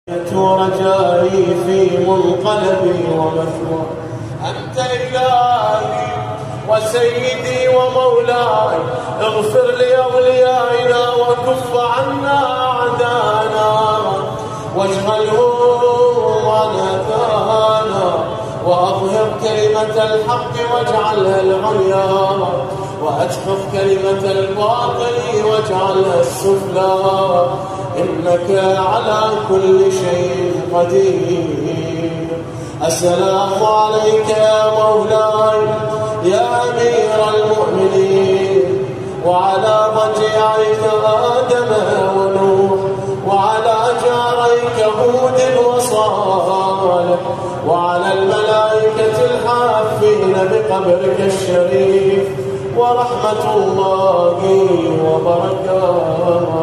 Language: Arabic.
رجائي في منقلبي ومثواي، أنت إلهي وسيدي ومولاي، اغفر لأوليائنا وكف عنا أعدانا، واجعلهم عن أذانا، وأظهر كلمة الحق واجعلها العليا، وأدحض كلمة الباطل واجعلها السفلى، إنك على كل شيء قدير. السلام عليك يا مولاي يا أمير المؤمنين، وعلى ضجيعيك آدم ونوح، وعلى جاريك هود وصالح، وعلى الملائكة الحافين بقبرك الشريف، ورحمة الله وبركاته.